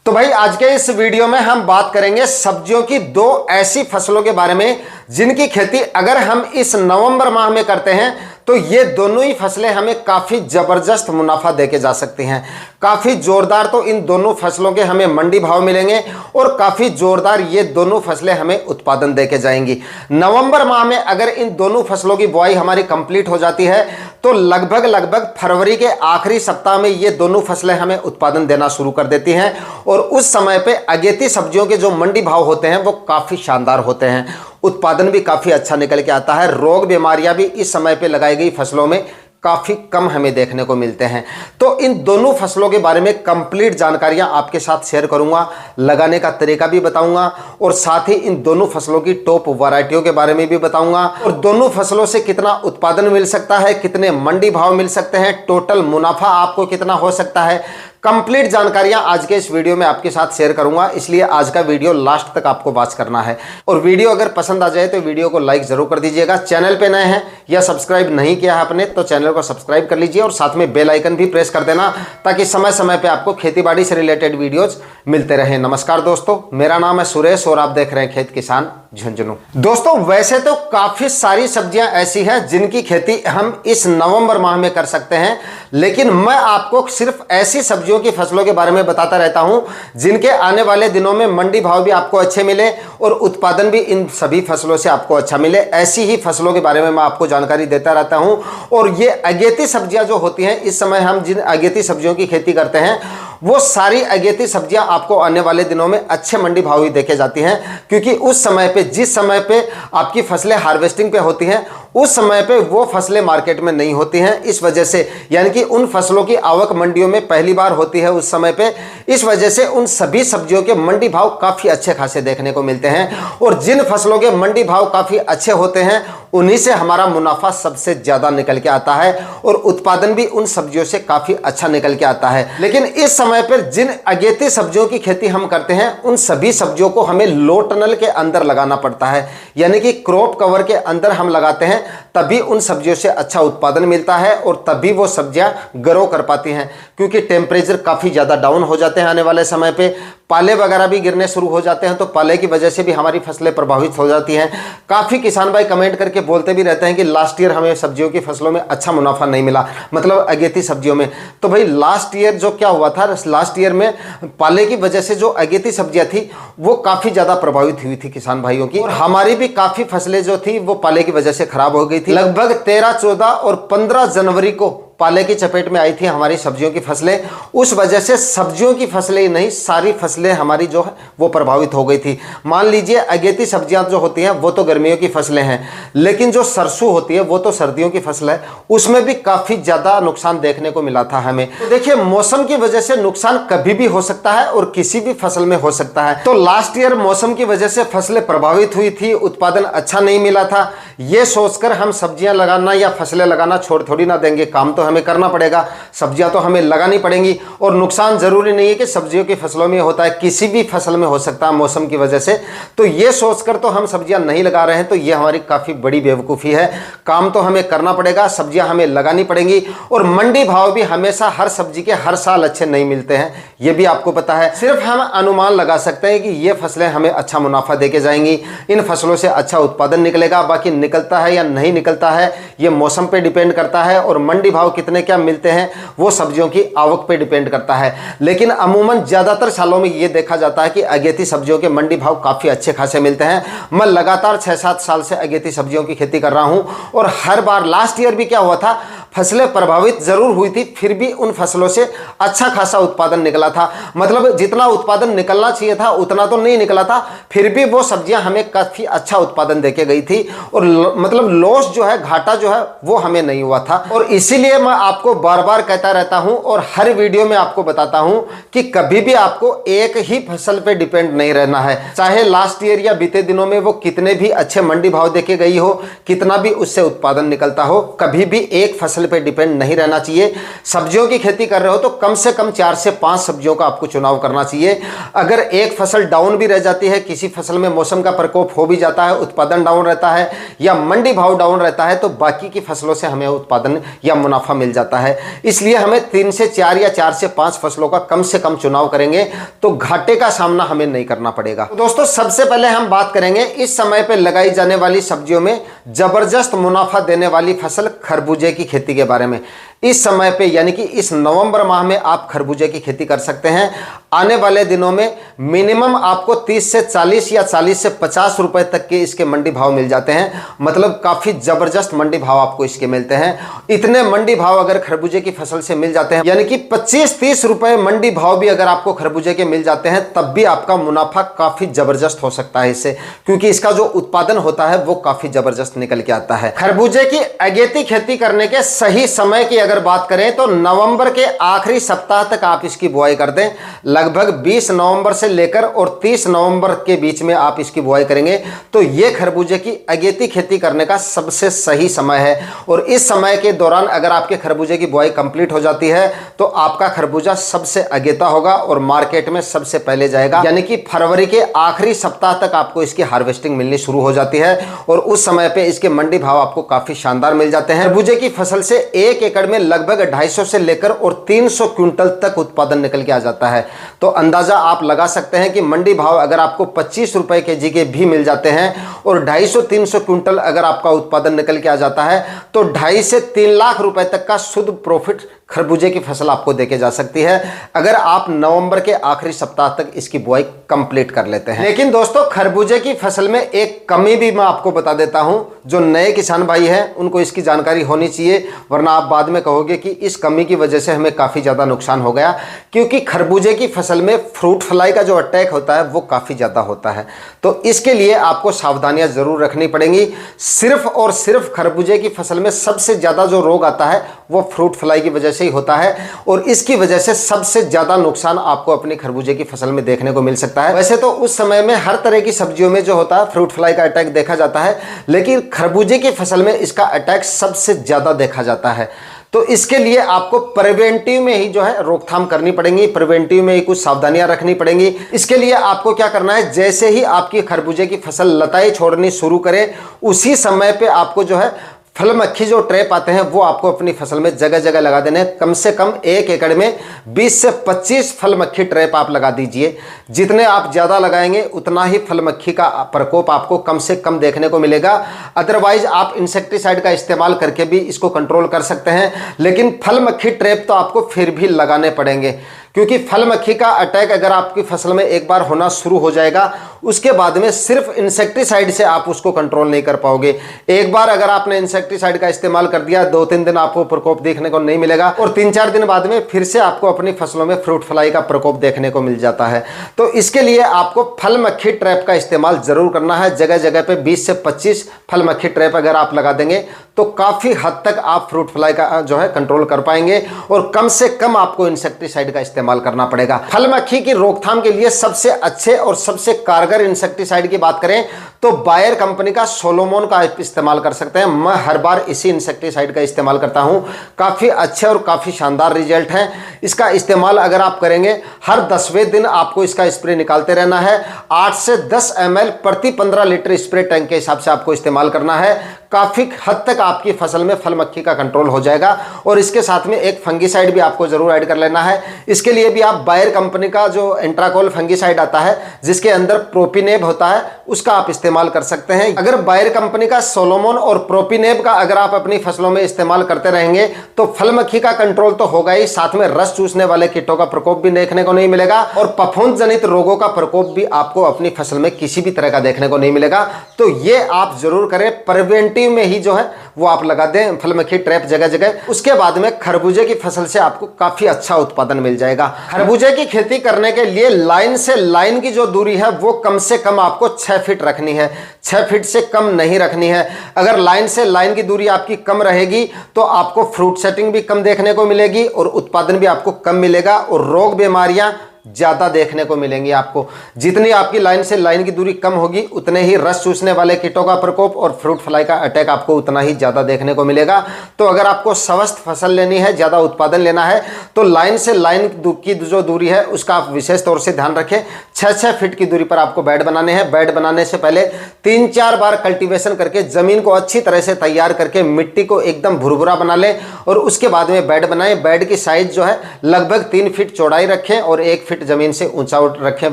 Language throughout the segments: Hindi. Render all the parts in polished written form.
तो भाई आज के इस वीडियो में हम बात करेंगे सब्जियों की दो ऐसी फसलों के बारे में जिनकी खेती अगर हम इस नवंबर माह में करते हैं तो ये दोनों ही फसलें हमें काफी जबरदस्त मुनाफा देके जा सकती हैं। काफी जोरदार तो इन दोनों फसलों के हमें मंडी भाव मिलेंगे और काफी जोरदार ये दोनों फसलें हमें उत्पादन देके जाएंगी। नवंबर माह में अगर इन दोनों फसलों की बुआई हमारी कंप्लीट हो जाती है तो लगभग फरवरी के आखिरी सप्ताह में ये दोनों फसलें हमें उत्पादन देना शुरू कर देती हैं और उस समय पे अगेती सब्जियों के जो मंडी भाव होते हैं वो काफी शानदार होते हैं। उत्पादन भी काफी अच्छा निकल के आता है। रोग बीमारियां भी इस समय पे लगाई गई फसलों में काफी कम हमें देखने को मिलते हैं। तो इन दोनों फसलों के बारे में कंप्लीट जानकारियां आपके साथ शेयर करूंगा, लगाने का तरीका भी बताऊंगा और साथ ही इन दोनों फसलों की टॉप वैरायटियों के बारे में भी बताऊंगा और दोनों फसलों से कितना उत्पादन मिल सकता है, कितने मंडी भाव मिल सकते हैं, टोटल मुनाफा आपको कितना हो सकता है। कंप्लीट जानकारियां आज के इस वीडियो में आपके साथ शेयर करूंगा, इसलिए आज का वीडियो लास्ट तक आपको वॉच करना है। और वीडियो अगर पसंद आ जाए तो वीडियो को लाइक जरूर कर दीजिएगा। चैनल पे नए हैं या सब्सक्राइब नहीं किया है आपने तो चैनल को सब्सक्राइब कर लीजिए और साथ में बेल आइकन भी प्रेस कर देना ताकि समय समय पे आपको खेतीबाड़ी से रिलेटेड वीडियोज मिलते रहे। नमस्कार दोस्तों, मेरा नाम है सुरेश और आप देख रहे हैं खेत किसान झुंझुनू। दोस्तों वैसे तो काफी सारी सब्जियां ऐसी हैं जिनकी खेती हम इस नवंबर माह में कर सकते हैं, लेकिन मैं आपको सिर्फ ऐसी सब्जियों की फसलों के बारे में बताता रहता हूं जिनके आने वाले दिनों में मंडी भाव भी आपको अच्छे मिले और उत्पादन भी इन सभी फसलों से आपको अच्छा मिले। ऐसी ही फसलों के बारे में मैं आपको जानकारी देता रहता हूं। और ये अगेती सब्जियां जो होती हैं, इस समय हम जिन अगेती सब्जियों की खेती करते हैं वो सारी अगेती सब्जियां आपको आने वाले दिनों में अच्छे मंडी भाव ही देखे जाती हैं, क्योंकि उस समय पे जिस समय पे आपकी फसलें हार्वेस्टिंग पे होती हैं उस समय पे वो फसलें मार्केट में नहीं होती हैं। इस वजह से यानी कि उन फसलों की आवक मंडियों में पहली बार होती है उस समय पे, इस वजह से उन सभी सब्जियों के मंडी भाव काफी अच्छे खासे देखने को मिलते हैं। और जिन फसलों के मंडी भाव काफी अच्छे होते हैं उन्हीं से हमारा मुनाफा सबसे ज्यादा निकल के आता है और उत्पादन भी उन सब्जियों से काफी अच्छा निकल के आता है। लेकिन इस समय पर जिन अगेती सब्जियों की खेती हम करते हैं उन सभी सब्जियों को हमें लो टनल के अंदर लगाना पड़ता है, यानी कि क्रॉप कवर के अंदर हम लगाते हैं, तभी उन सब्जियों से अच्छा उत्पादन मिलता है और तभी वो सब्जियां ग्रो कर पाती हैं। क्योंकि टेम्परेचर काफी ज्यादा डाउन हो जाते हैं आने वाले समय पे, पाले वगैरह भी गिरने शुरू हो जाते हैं, तो पाले की वजह से भी हमारी फसलें प्रभावित हो जाती हैं। काफी किसान भाई कमेंट करके बोलते भी रहते हैं कि लास्ट ईयर हमें सब्जियों की फसलों में अच्छा मुनाफा नहीं मिला, मतलब अगेती सब्जियों में। तो भाई लास्ट ईयर जो क्या हुआ था, लास्ट ईयर में पाले की वजह से जो अगेती सब्जियां थी वो काफी ज्यादा प्रभावित हुई थी किसान भाइयों की, और हमारी भी काफी फसलें जो थी वो पाले की वजह से खराब हो गई थी। लगभग 13, 14 और 15 जनवरी को पाले की चपेट में आई थी हमारी सब्जियों की फसलें। उस वजह से सब्जियों की फसलें ही नहीं, सारी फसलें हमारी जो है वो प्रभावित हो गई थी। मान लीजिए अगेती सब्जियां जो होती हैं वो तो गर्मियों की फसलें हैं, लेकिन जो सरसों होती है वो तो सर्दियों की फसल है, उसमें भी काफी ज्यादा नुकसान देखने को मिला था हमें। तो देखिए मौसम की वजह से नुकसान कभी भी हो सकता है और किसी भी फसल में हो सकता है। तो लास्ट ईयर मौसम की वजह से फसलें प्रभावित हुई थी, उत्पादन अच्छा नहीं मिला था। ये सोचकर हम सब्जियां लगाना या फसलें लगाना छोड़ थोड़ी ना देंगे, काम तो हमें करना पड़ेगा, सब्जियां तो हमें लगानी पड़ेंगी। और नुकसान जरूरी नहीं है कि सब्जियों की फसलों में होता है, किसी भी फसल में हो सकता है मौसम की वजह से। तो ये सोचकर तो हम सब्जियां नहीं लगा रहे हैं, तो ये हमारी काफी बड़ी बेवकूफ़ी है। काम तो हमें करना पड़ेगा, सब्जियां हमें लगानी पड़ेंगी। और मंडी भाव भी हमेशा हर सब्जी के हर साल अच्छे नहीं मिलते हैं, ये भी आपको पता है। सिर्फ हम अनुमान लगा सकते हैं कि ये फसलें हमें अच्छा मुनाफा देके जाएंगी, इन फसलों से अच्छा उत्पादन निकलेगा। बाकी निकलता है या नहीं निकलता है ये मौसम पे डिपेंड करता है, और मंडी भाव कितने क्या मिलते हैं वो सब्जियों की आवक पे डिपेंड करता है। लेकिन अमूमन ज्यादातर सालों में ये देखा जाता है कि अगेती सब्जियों के मंडी भाव काफी अच्छे खासे मिलते हैं। मैं लगातार 6-7 साल से अगेती सब्जियों की खेती कर रहा हूं और हर बार लास्ट ईयर भी क्या हुआ था, फसलें प्रभावित जरूर हुई थी, फिर भी उन फसलों से अच्छा खासा उत्पादन निकला था। मतलब जितना उत्पादन निकलना चाहिए था उतना तो नहीं निकला था, फिर भी वो सब्जियां हमें काफी अच्छा उत्पादन देके गई थी और मतलब लॉस जो है, घाटा जो है वो हमें नहीं हुआ था। और इसीलिए मैं आपको बार बार कहता रहता हूं और हर वीडियो में आपको बताता हूं कि कभी भी आपको एक ही फसल पे डिपेंड नहीं रहना है। चाहे लास्ट ईयर या बीते दिनों में वो कितने भी अच्छे मंडी भाव देके गई हो, कितना भी उससे उत्पादन निकलता हो, कभी भी एक फसल पे डिपेंड नहीं रहना चाहिए। सब्जियों की खेती कर रहे हो तो कम से कम 4 से 5 सब्जियों का आपको चुनाव करना चाहिए। अगर एक फसल डाउन भी रह जाती है, किसी फसल में मौसम का प्रकोप हो भी जाता है, उत्पादन डाउन रहता है या मंडी भाव डाउन रहता है तो बाकी की फसलों से हमें उत्पादन या मुनाफा मिल जाता है। इसलिए हमें 3 से 4 या 4 से 5 फसलों का कम से कम चुनाव करेंगे तो घाटे का सामना हमें नहीं करना पड़ेगा। तो दोस्तों सबसे पहले हम बात करेंगे इस समय पे लगाई जाने वाली सब्जियों में जबरदस्त मुनाफा देने वाली फसल खरबूजे की खेती के बारे में। इस समय पे यानी कि इस नवंबर माह में आप खरबूजे की खेती कर सकते हैं। आने वाले दिनों में मिनिमम आपको 30 से 40 या 40 से 50 रुपए तक के इसके मंडी भाव मिल जाते हैं। मतलब काफी जबरदस्त मंडी भाव आपको इसके मिलते हैं। इतने मंडी भाव अगर खरबूजे की फसल से मिल जाते हैं यानी कि 25-30 रुपए मंडी भाव भी अगर आपको खरबूजे के मिल जाते हैं तब भी आपका मुनाफा काफी जबरदस्त हो सकता है इससे, क्योंकि इसका जो उत्पादन होता है वो काफी जबरदस्त निकल के आता है। खरबूजे की अगेती खेती करने के सही समय की अगर बात करें तो नवंबर के आखिरी सप्ताह तक आप इसकी बुआई कर दें। लगभग 20 नवंबर से लेकर और 30 नवंबर के बीच में आप इसकी बुआई करेंगे तो यह खरबूजे की अगेती खेती करने का सबसे सही समय है। और इस समय के दौरान अगर आपके खरबूजे की बुआई कंप्लीट हो जाती है तो आपका खरबूजा सबसे अगेता होगा और मार्केट में सबसे पहले जाएगा। यानी कि फरवरी के आखिरी सप्ताह तक आपको इसकी हार्वेस्टिंग मिलनी शुरू हो जाती है और उस समय पे इसके मंडी भाव आपको काफी शानदार मिल जाते हैं। खरबूजे की फसल से 1 एकड़ में लगभग 250 से लेकर और 300 क्विंटल तक उत्पादन निकल के आ जाता है। तो अंदाजा आप लगा सकते हैं कि मंडी भाव अगर आपको 25 रुपए केजी के भी मिल जाते हैं और 250-300 क्विंटल अगर आपका उत्पादन निकल के आ जाता है तो 2.5 से 3 लाख रुपए तक का शुद्ध प्रॉफिट खरबूजे की फसल आपको देके जा सकती है अगर आप नवंबर के आखिरी सप्ताह तक इसकी बुआई कंप्लीट कर लेते हैं। लेकिन दोस्तों खरबूजे की फसल में एक कमी भी मैं आपको बता देता हूं, जो नए किसान भाई हैं उनको इसकी जानकारी होनी चाहिए, वरना आप बाद में कहोगे कि इस कमी की वजह से हमें काफी ज्यादा नुकसान हो गया। क्योंकि खरबूजे की फसल में फ्रूट फ्लाई का जो अटैक होता है वो काफी ज्यादा होता है, तो इसके लिए आपको सावधानियां जरूर रखनी पड़ेंगी। सिर्फ और सिर्फ खरबूजे की फसल में सबसे ज्यादा जो रोग आता है वो फ्रूट फ्लाई की वजह से ही होता है और इसकी वजह से सबसे ज्यादा नुकसान आपको अपनी खरबूजे की फसल में देखने को मिल सकता है। वैसे तो उस समय में हर तरह की सब्जियों में जो होता है फ्रूट फ्लाई का अटैक देखा जाता है, लेकिन खरबूजे की फसल में इसका अटैक सबसे ज्यादा देखा जाता है। तो इसके लिए आपको प्रिवेंटिव में ही जो है रोकथाम करनी पड़ेगी, प्रिवेंटिव में ही कुछ सावधानियां रखनी पड़ेंगी। इसके लिए आपको क्या करना है, जैसे ही आपकी खरबूजे की फसल लताएं छोड़नी शुरू करे उसी समय पे आपको जो है फल मक्खी जो ट्रैप आते हैं वो आपको अपनी फसल में जगह जगह लगा देने हैं। कम से कम 1 एकड़ में 20 से 25 फल मक्खी ट्रैप आप लगा दीजिए। जितने आप ज़्यादा लगाएंगे उतना ही फल मक्खी का प्रकोप आपको कम से कम देखने को मिलेगा। अदरवाइज आप इंसेक्टिसाइड का इस्तेमाल करके भी इसको कंट्रोल कर सकते हैं, लेकिन फल मक्खी ट्रैप तो आपको फिर भी लगाने पड़ेंगे, क्योंकि फल मक्खी का अटैक अगर आपकी फसल में एक बार होना शुरू हो जाएगा उसके बाद में सिर्फ इंसेक्टिसाइड से आप उसको कंट्रोल नहीं कर पाओगे। एक बार अगर आपने इंसेक्टिसाइड का इस्तेमाल कर दिया 2-3 दिन आपको प्रकोप देखने को नहीं मिलेगा और 3-4 दिन बाद में फिर से आपको अपनी फसलों में फ्रूट फ्लाई का प्रकोप देखने को मिल जाता है। तो इसके लिए आपको फल मक्खी ट्रैप का इस्तेमाल जरूर करना है। जगह जगह पे 20 से 25 फल मक्खी ट्रैप अगर आप लगा देंगे तो काफी हद तक आप फ्रूट फ्लाई का जो है कंट्रोल कर पाएंगे और कम से कम आपको इंसेक्टिसाइड का इस्तेमाल करना पड़ेगा। फल मक्खी की रोकथाम के लिए सबसे अच्छे और सबसे कारगर इंसेक्टिसाइड की बात करें तो बायर कंपनी का सोलोमोन का इस्तेमाल कर सकते हैं। मैं हर बार इसी इंसेक्टिसाइड का इस्तेमाल करता हूं, काफी अच्छे और काफी शानदार रिजल्ट हैं। इसका इस्तेमाल अगर आप करेंगे हर 10वें दिन आपको इसका स्प्रे निकालते रहना है। 8 से 10 ml प्रति 15 लीटर स्प्रे टैंक के हिसाब से आपको इस्तेमाल करना है। काफी हद तक आपकी फसल में फल मक्खी का कंट्रोल हो जाएगा और इसके साथ में एक फंगीसाइड भी आपको जरूर ऐड कर लेना है। इसके लिए भी आप बायर कंपनी का जो एंट्राकोल फंगीसाइड आता है जिसके अंदर प्रोपिनेब होता है उसका आप इस्तेमाल कर सकते हैं। अगर बायर कंपनी का सोलोमोन और प्रोपिनेब का अगर आप अपनी फसलों में इस्तेमाल करते रहेंगे तो फल मक्खी का कंट्रोल तो होगा ही, साथ में रस चूसने वाले कीटों का प्रकोप भी देखने को नहीं मिलेगा और फफूंद जनित रोगों का प्रकोप भी आपको अपनी फसल में किसी भी तरह का देखने को नहीं मिलेगा। तो ये आप जरूर करें, प्रिवेंटिव में ही जो है वो आप लगा दें फल मक्खी ट्रैप जगह जगह। उसके बाद में खरबूजे की फसल से आपको काफी अच्छा उत्पादन मिल जाएगा। खरबूजे की खेती करने के लिए लाइन से लाइन की जो दूरी है वो कम से कम आपको 6 फीट रखनी है, 6 फीट से कम नहीं रखनी है। अगर लाइन से लाइन की दूरी आपकी कम रहेगी तो आपको फ्रूट सेटिंग भी कम देखने को मिलेगी और उत्पादन भी आपको कम मिलेगा और रोग बीमारियां ज़्यादा देखने को मिलेंगी आपको। जितनी आपकी लाइन से लाइन की दूरी कम होगी उतने ही रस चूसने वाले कीटों का प्रकोप और फ्रूट फ्लाई का अटैक आपको उतना ही ज़्यादा देखने को मिलेगा। तो अगर आपको स्वस्थ फसल लेनी है, ज़्यादा उत्पादन लेना है, तो लाइन से लाइन की जो दूरी है उसका आप विशेष तौर से ध्यान रखें। 6-6 फीट की दूरी पर आपको बेड बनाने हैं। बेड बनाने से पहले 3-4 बार कल्टीवेशन करके ज़मीन को अच्छी तरह से तैयार करके मिट्टी को एकदम भुरभुरा बना लें और उसके बाद में बेड बनाएं। बेड की साइज जो है लगभग 3 फीट चौड़ाई रखें और 1 फीट जमीन से ऊंचा रखें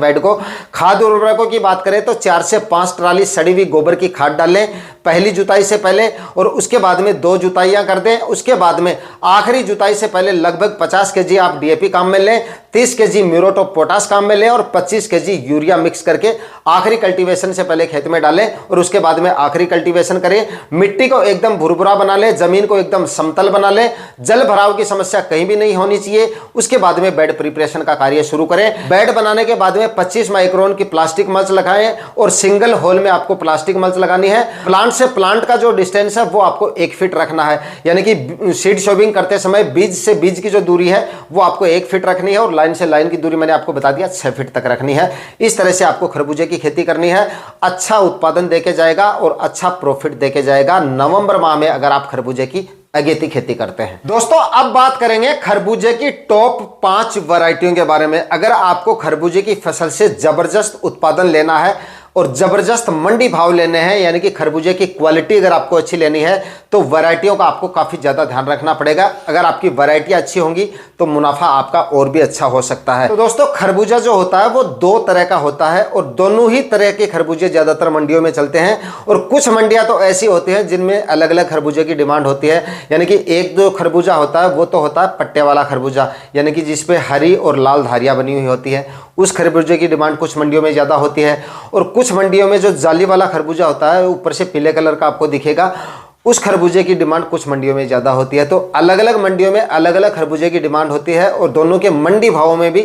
बेड को। खाद उर्वरकों की बात करें तो 4 से 5 ट्राली सड़ी हुई गोबर की खाद डालें पहली जुताई से पहले, और उसके बाद में 2 जुताइयां कर दें। उसके बाद में आखिरी जुताई से पहले लगभग 50 केजी आप डीएपी काम में लें, 30 केजी म्यूरेट ऑफ पोटाश काम में लें और 25 केजी यूरिया मिक्स करके आखिरी कल्टीवेशन से पहले खेत में डालें और उसके बाद में आखिरी कल्टीवेशन करें। मिट्टी को एकदम भुरभुरा बना लें, जमीन को एकदम समतल बना लें, जल भराव की समस्या कहीं भी नहीं होनी चाहिए। उसके बाद में बेड प्रिपरेशन का कार्य शुरू करें। बेड बनाने के बाद में 25 माइक्रोन की प्लास्टिक मल्च लगाएं और सिंगल होल में आपको प्लास्टिक मल्च लगानी है। प्लांट से प्लांट का जो डिस्टेंस है वो आपको 1 फीट रखना है, यानी कि सीड शोविंग करते समय बीज से बीज की जो दूरी है वो आपको 1 फीट रखनी है और लाइन से लाइन की दूरी मैंने आपको बता दिया 6 फीट तक रखनी है। इस तरह से आपको खरबूजे की खेती करनी है। अच्छा उत्पादन देके जाएगा और अच्छा प्रॉफिट देके जाएगा नवंबर माह में अगर आप खरबूजे की अगेती खेती करते हैं। दोस्तों अब बात करेंगे खरबूजे की टॉप 5 वैरायटियों के बारे में। अगर आपको खरबूजे की फसल से जबरदस्त उत्पादन लेना है और जबरदस्त मंडी भाव लेने हैं, यानी कि खरबूजे की क्वालिटी अगर आपको अच्छी लेनी है, तो वैरायटियों का आपको काफ़ी ज़्यादा ध्यान रखना पड़ेगा। अगर आपकी वैरायटियाँ अच्छी होंगी तो मुनाफा आपका और भी अच्छा हो सकता है। तो दोस्तों खरबूजा जो होता है वो 2 तरह का होता है और दोनों ही तरह के खरबूजे ज़्यादातर मंडियों में चलते हैं। और कुछ मंडियाँ तो ऐसी होती हैं जिनमें अलग अलग खरबूजे की डिमांड होती है, यानी कि एक जो खरबूजा होता है वो तो होता है पट्टे वाला खरबूजा, यानी कि जिसपे हरी और लाल धारियाँ बनी हुई होती है। उस खरबूजे की डिमांड कुछ मंडियों में ज़्यादा होती है। और कुछ मंडियों में जो जाली वाला खरबूजा होता है ऊपर से पीले कलर का आपको दिखेगा, उस खरबूजे की डिमांड कुछ मंडियों में ज़्यादा होती है। तो अलग अलग मंडियों में अलग अलग खरबूजे की डिमांड होती है और दोनों के मंडी भावों में भी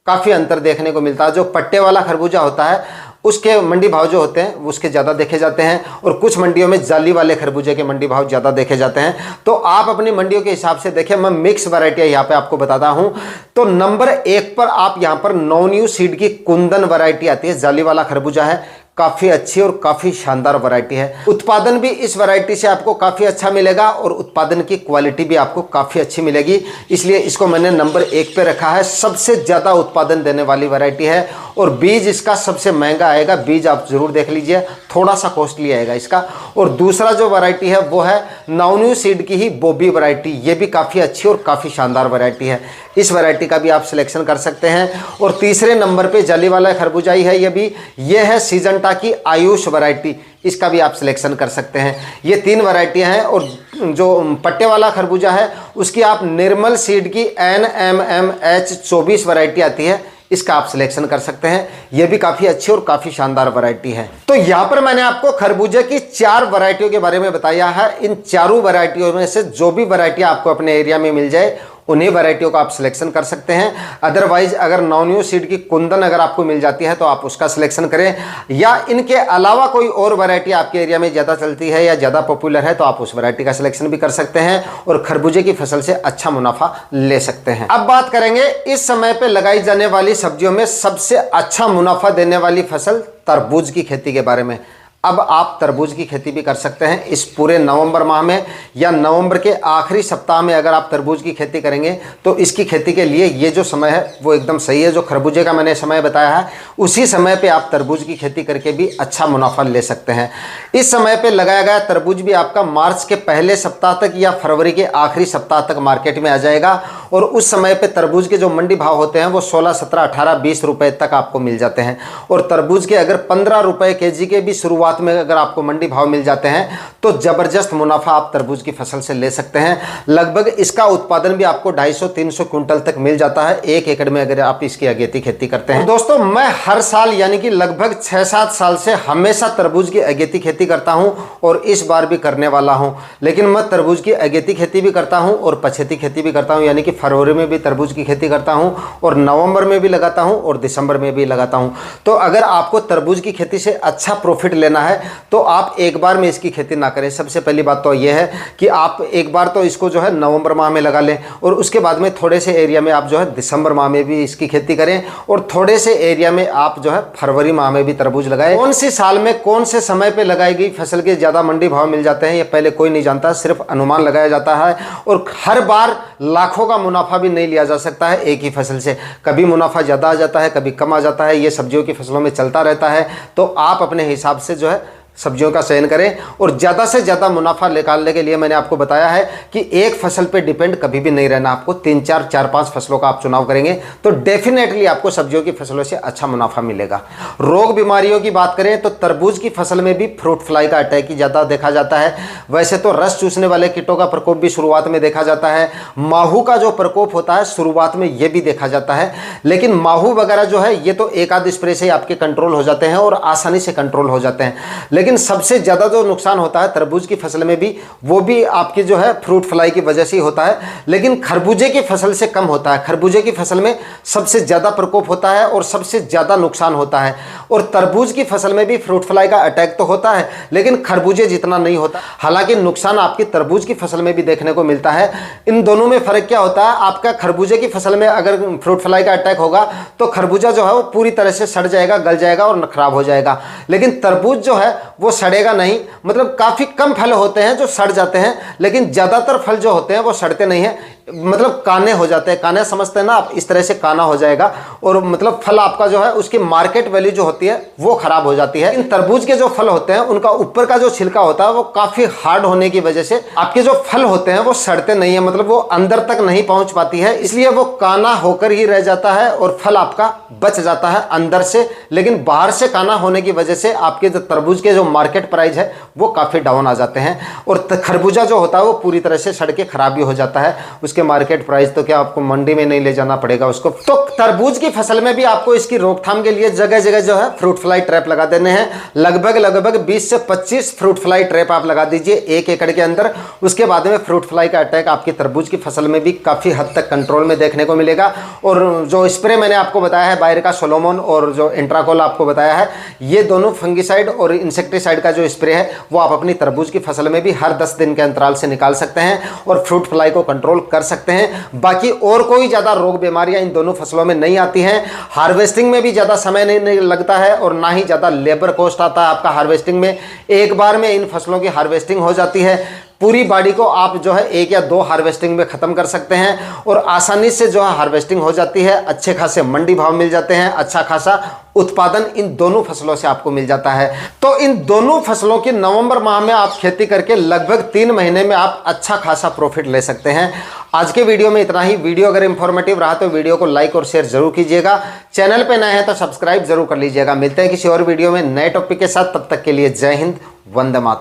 काफ़ी अंतर देखने को मिलता है। जो पट्टे वाला खरबूजा होता है उसके मंडी भाव जो होते हैं उसके ज़्यादा देखे जाते हैं और कुछ मंडियों में जाली वाले खरबूजे के मंडी भाव ज़्यादा देखे जाते हैं। तो आप अपनी मंडियों के हिसाब से देखें। मैं मिक्स वैरायटियाँ यहाँ पे आपको बताता हूँ। तो नंबर 1 पर आप यहाँ पर नौ सीड की कुंदन वैरायटी आती है। जाली वाला खरबूजा है, काफ़ी अच्छी और काफ़ी शानदार वैरायटी है। उत्पादन भी इस वैरायटी से आपको काफ़ी अच्छा मिलेगा और उत्पादन की क्वालिटी भी आपको काफ़ी अच्छी मिलेगी, इसलिए इसको मैंने नंबर 1 पे रखा है। सबसे ज़्यादा उत्पादन देने वाली वैरायटी है और बीज इसका सबसे महंगा आएगा। बीज आप ज़रूर देख लीजिए, थोड़ा सा कॉस्टली आएगा इसका। और दूसरा जो वैरायटी है वो है नौ सीड की ही बॉबी वैरायटी। ये भी काफ़ी अच्छी और काफ़ी शानदार वैरायटी है। इस वैरायटी का भी आप सिलेक्शन कर सकते हैं। और तीसरे नंबर पे जाली वाला खरबूजा ही है ये है सीजंटा की आयुष वैरायटी। इसका भी आप सिलेक्शन कर सकते हैं। ये 3 वैरायटियां हैं। और जो पट्टे वाला खरबूजा है उसकी आप निर्मल सीड की NMMH24 वैरायटी आती है, इसका आप सिलेक्शन कर सकते हैं। यह भी काफ़ी अच्छी और काफ़ी शानदार वैरायटी है। तो यहाँ पर मैंने आपको खरबूजे की 4 वैरायटियों के बारे में बताया है। इन चारों वैरायटियों में से जो भी वैरायटी आपको अपने एरिया में मिल जाए उन्हीं वैरायटियों का आप सिलेक्शन कर सकते हैं। अदरवाइज अगर नौ सीड की कुंदन अगर आपको मिल जाती है तो आप उसका सिलेक्शन करें, या इनके अलावा कोई और वैरायटी आपके एरिया में ज़्यादा चलती है या ज़्यादा पॉपुलर है तो आप उस वैरायटी का सिलेक्शन भी कर सकते हैं और खरबूजे की फसल से अच्छा मुनाफा ले सकते हैं। अब बात करेंगे इस समय पे लगाई जाने वाली सब्जियों में सबसे अच्छा मुनाफा देने वाली फसल तरबूज की खेती के बारे में। अब आप तरबूज की खेती भी कर सकते हैं इस पूरे नवंबर माह में, या नवंबर के आखिरी सप्ताह में अगर आप तरबूज की खेती करेंगे तो इसकी खेती के लिए ये जो समय है वो एकदम सही है। जो खरबूजे का मैंने समय बताया है उसी समय पे आप तरबूज की खेती करके भी अच्छा मुनाफा ले सकते हैं। इस समय पे लगाया गया तरबूज भी आपका मार्च के पहले सप्ताह तक या फरवरी के आखिरी सप्ताह तक मार्केट में आ जाएगा। और उस समय पे तरबूज के जो मंडी भाव होते हैं वो 16, 17, 18, 20 रुपए तक आपको मिल जाते हैं। और तरबूज के अगर 15 रुपए केजी के भी शुरुआत में अगर आपको मंडी भाव मिल जाते हैं तो जबरदस्त मुनाफा आप तरबूज की फसल से ले सकते हैं। लगभग इसका उत्पादन भी आपको 250-300 क्विंटल तक मिल जाता है 1 एकड़ में अगर आप इसकी अगेती खेती करते हैं। दोस्तों मैं हर साल यानी कि लगभग 6-7 साल से हमेशा तरबूज की अगेती खेती करता हूं और इस बार भी करने वाला हूं। लेकिन मैं तरबूज की अगेती खेती भी करता हूं और पछेती खेती भी करता हूं, यानी कि फरवरी में भी तरबूज की खेती करता हूं और नवंबर में भी लगाता हूं और दिसंबर में भी लगाता हूं। तो अगर आपको तरबूज की खेती से अच्छा प्रॉफिट लेना लेना है तो आप एक बार में इसकी खेती ना करें। सबसे पहली बात तो यह है कि आप एक बार तो इसको जो है नवंबर माह में लगा लें और उसके बाद में थोड़े से एरिया में आप जो है दिसंबर माह में भी इसकी खेती करें और थोड़े से एरिया में आप जो है फरवरी माह में भी तरबूज लगाएं। कौन सी साल में कौन से समय पे लगाई गई फसल के ज़्यादा मंडी भाव मिल जाते हैं ये पहले कोई नहीं जानता, सिर्फ अनुमान लगाया जाता है और हर बार लाखों का मुनाफा भी नहीं लिया जा सकता है एक ही फसल से। कभी मुनाफा ज़्यादा आ जाता है, कभी कम आ जाता है, ये सब्जियों की फसलों में चलता रहता है। तो आप अपने हिसाब से जो है सब्जियों का चयन करें और ज़्यादा से ज़्यादा मुनाफा निकालने के लिए मैंने आपको बताया है कि एक फसल पे डिपेंड कभी भी नहीं रहना। आपको 3-4 फसलों का आप चुनाव करेंगे तो डेफिनेटली आपको सब्जियों की फसलों से अच्छा मुनाफा मिलेगा। रोग बीमारियों की बात करें तो तरबूज की फसल में भी फ्रूट फ्लाई का अटैक ही ज़्यादा देखा जाता है। वैसे तो रस चूसने वाले कीटों का प्रकोप भी शुरुआत में देखा जाता है, माहू का जो प्रकोप होता है शुरुआत में ये भी देखा जाता है, लेकिन माहू वगैरह जो है ये तो एक आध स्प्रे से आपके कंट्रोल हो जाते हैं और आसानी से कंट्रोल हो जाते हैं। लेकिन सबसे ज़्यादा जो नुकसान होता है तरबूज की फसल में भी वो भी आपकी जो है फ्रूट फ्लाई की वजह से ही होता है, लेकिन खरबूजे की फसल से कम होता है। खरबूजे की फसल में सबसे ज़्यादा प्रकोप होता है और सबसे ज़्यादा नुकसान होता है और तरबूज की फसल में भी फ्रूट फ्लाई का अटैक तो होता है लेकिन खरबूजे जितना नहीं होता। हालांकि नुकसान आपकी तरबूज की फसल में भी देखने को मिलता है। इन दोनों में फ़र्क क्या होता है, आपका खरबूजे की फसल में अगर फ्रूट फ्लाई का अटैक होगा तो खरबूजा जो है वो पूरी तरह से सड़ जाएगा, गल जाएगा और खराब हो जाएगा, लेकिन तरबूज जो है वो सड़ेगा नहीं। मतलब काफ़ी कम फल होते हैं जो सड़ जाते हैं, लेकिन ज़्यादातर फल जो होते हैं वो सड़ते नहीं हैं, मतलब काने हो जाते हैं। काने समझते हैं ना आप, इस तरह से काना हो जाएगा और मतलब फल आपका जो है उसकी मार्केट वैल्यू जो होती है वो खराब हो जाती है। इन तरबूज के जो फल होते हैं उनका ऊपर का जो छिलका होता है वो काफ़ी हार्ड होने की वजह से आपके जो फल होते हैं वो सड़ते नहीं है, मतलब वो अंदर तक नहीं पहुंच पाती है, इसलिए वो काना होकर ही रह जाता है और फल आपका बच जाता है अंदर से। लेकिन बाहर से काना होने की वजह से आपके जो तरबूज के जो मार्केट प्राइस है वो काफ़ी डाउन आ जाते हैं और खरबूजा जो होता है वो पूरी तरह से सड़ के खराब भी हो जाता है। उसके मार्केट प्राइस तो क्या आपको मंडी में नहीं ले जाना पड़ेगा उसको। तो तरबूज की फसल में भी आपको इसकी रोकथाम के लिए जगह जगह जो है फ्रूट फ्लाई ट्रैप लगा देने हैं। लगभग 20 से 25 फ्रूट फ्लाई ट्रैप आप लगा दीजिए 1 एकड़ के अंदर। उसके बाद में फ्रूट फ्लाई का अटैक आपकी तरबूज की फसल में भी काफ़ी हद तक कंट्रोल में देखने को मिलेगा। और जो स्प्रे मैंने आपको बताया है बायर का सोलोमन और जो इंट्राकोल आपको बताया है, ये दोनों फंगिसाइड और इंसेक्टिसाइड का जो स्प्रे है वो आप अपनी तरबूज की फसल में भी हर 10 दिन के अंतराल से निकाल सकते हैं और फ्रूट फ्लाई को कंट्रोल कर सकते हैं। बाकी और कोई ज़्यादा रोग बीमारियां इन दोनों फसलों में नहीं आती हैं। हार्वेस्टिंग में भी ज़्यादा समय नहीं लगता है और ना ही ज़्यादा लेबर कॉस्ट आता है आपका हार्वेस्टिंग में। एक बार में इन फसलों की हार्वेस्टिंग हो जाती है, पूरी बाड़ी को आप जो है 1 या 2 हार्वेस्टिंग में ख़त्म कर सकते हैं और आसानी से जो है हार्वेस्टिंग हो जाती है। अच्छे खासे मंडी भाव मिल जाते हैं, अच्छा खासा उत्पादन इन दोनों फसलों से आपको मिल जाता है। तो इन दोनों फसलों की नवंबर माह में आप खेती करके लगभग 3 महीने में आप अच्छा खासा प्रॉफिट ले सकते हैं। आज के वीडियो में इतना ही। वीडियो अगर इंफॉर्मेटिव रहा तो वीडियो को लाइक और शेयर जरूर कीजिएगा। चैनल पे नए हैं तो सब्सक्राइब जरूर कर लीजिएगा। मिलते हैं किसी और वीडियो में नए टॉपिक के साथ, तब तक के लिए जय हिंद, वंदे मातरम।